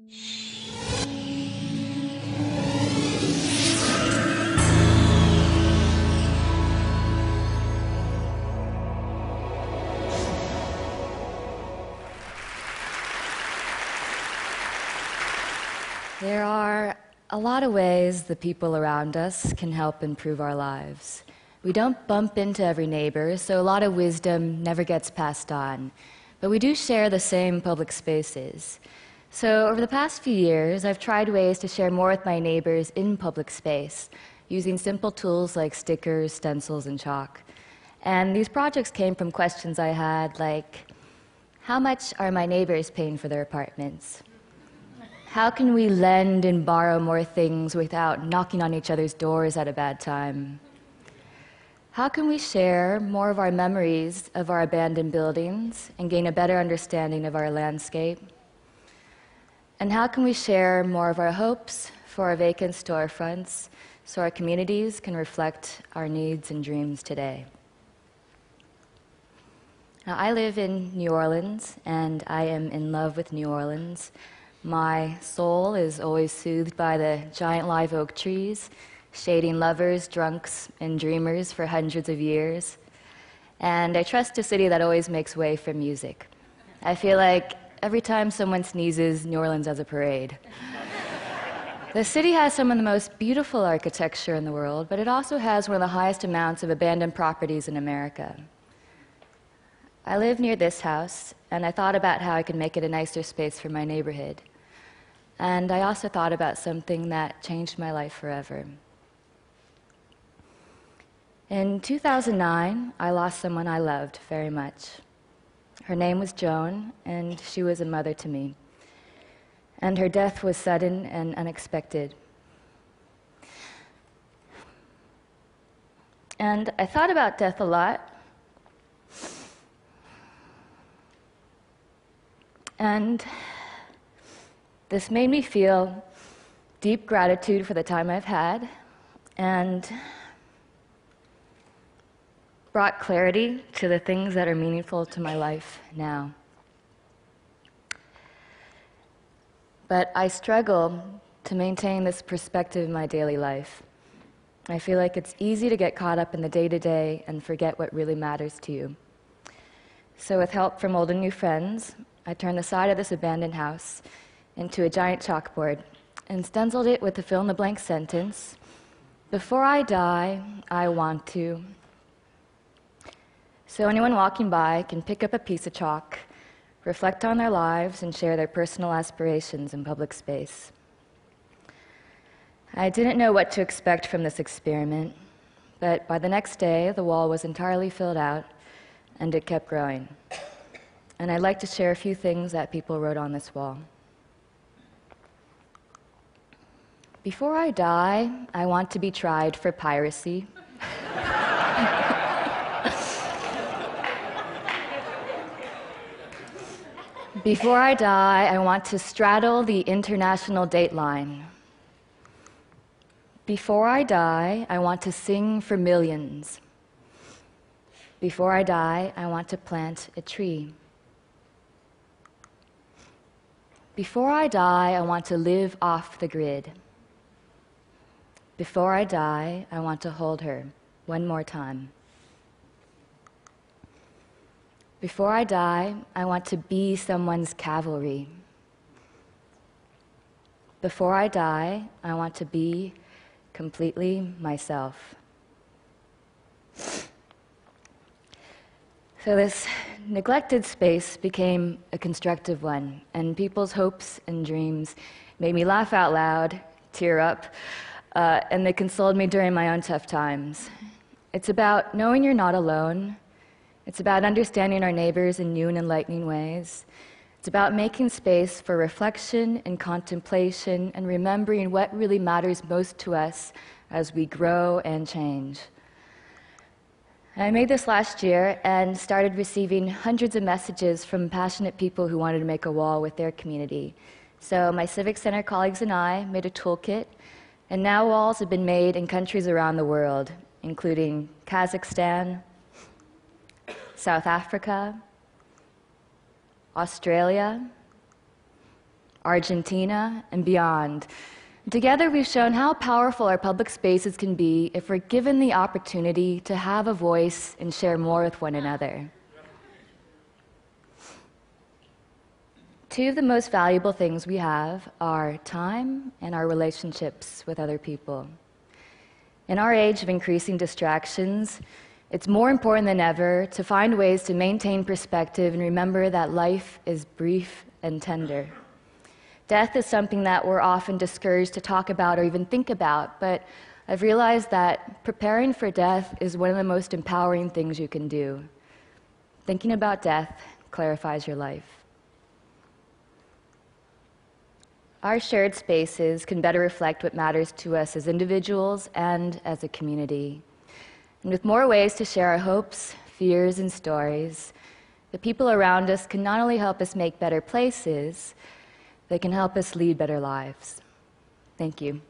There are a lot of ways the people around us can help improve our lives. We don't bump into every neighbor, so a lot of wisdom never gets passed on. But we do share the same public spaces. So over the past few years, I've tried ways to share more with my neighbors in public space, using simple tools like stickers, stencils, and chalk. And these projects came from questions I had like, how much are my neighbors paying for their apartments? How can we lend and borrow more things without knocking on each other's doors at a bad time? How can we share more of our memories of our abandoned buildings and gain a better understanding of our landscape? And how can we share more of our hopes for our vacant storefronts so our communities can reflect our needs and dreams today? Now, I live in New Orleans, and I am in love with New Orleans. My soul is always soothed by the giant live oak trees, shading lovers, drunks, and dreamers for hundreds of years. And I trust a city that always makes way for music. I feel like every time someone sneezes, New Orleans has a parade. The city has some of the most beautiful architecture in the world, but it also has one of the highest amounts of abandoned properties in America. I live near this house, and I thought about how I could make it a nicer space for my neighborhood. And I also thought about something that changed my life forever. In 2009, I lost someone I loved very much. Her name was Joan, and she was a mother to me. And her death was sudden and unexpected. And I thought about death a lot. And this made me feel deep gratitude for the time I've had and brought clarity to the things that are meaningful to my life now. But I struggle to maintain this perspective in my daily life. I feel like it's easy to get caught up in the day-to-day and forget what really matters to you. So with help from old and new friends, I turned the side of this abandoned house into a giant chalkboard and stenciled it with a fill-in-the-blank sentence, "Before I die, I want to." So anyone walking by can pick up a piece of chalk, reflect on their lives, and share their personal aspirations in public space. I didn't know what to expect from this experiment, but by the next day, the wall was entirely filled out, and it kept growing. And I'd like to share a few things that people wrote on this wall. Before I die, I want to be tried for piracy. Before I die, I want to straddle the international date line. Before I die, I want to sing for millions. Before I die, I want to plant a tree. Before I die, I want to live off the grid. Before I die, I want to hold her one more time. Before I die, I want to be someone's cavalry. Before I die, I want to be completely myself. So this neglected space became a constructive one, and people's hopes and dreams made me laugh out loud, tear up, and they consoled me during my own tough times. It's about knowing you're not alone. It's about understanding our neighbors in new and enlightening ways. It's about making space for reflection and contemplation and remembering what really matters most to us as we grow and change. I made this last year and started receiving hundreds of messages from passionate people who wanted to make a wall with their community. So my Civic Center colleagues and I made a toolkit, and now walls have been made in countries around the world, including Kazakhstan, South Africa, Australia, Argentina, and beyond. Together, we've shown how powerful our public spaces can be if we're given the opportunity to have a voice and share more with one another. Two of the most valuable things we have are time and our relationships with other people. In our age of increasing distractions, it's more important than ever to find ways to maintain perspective and remember that life is brief and tender. Death is something that we're often discouraged to talk about or even think about, but I've realized that preparing for death is one of the most empowering things you can do. Thinking about death clarifies your life. Our shared spaces can better reflect what matters to us as individuals and as a community. And with more ways to share our hopes, fears, and stories, the people around us can not only help us make better places, they can help us lead better lives. Thank you.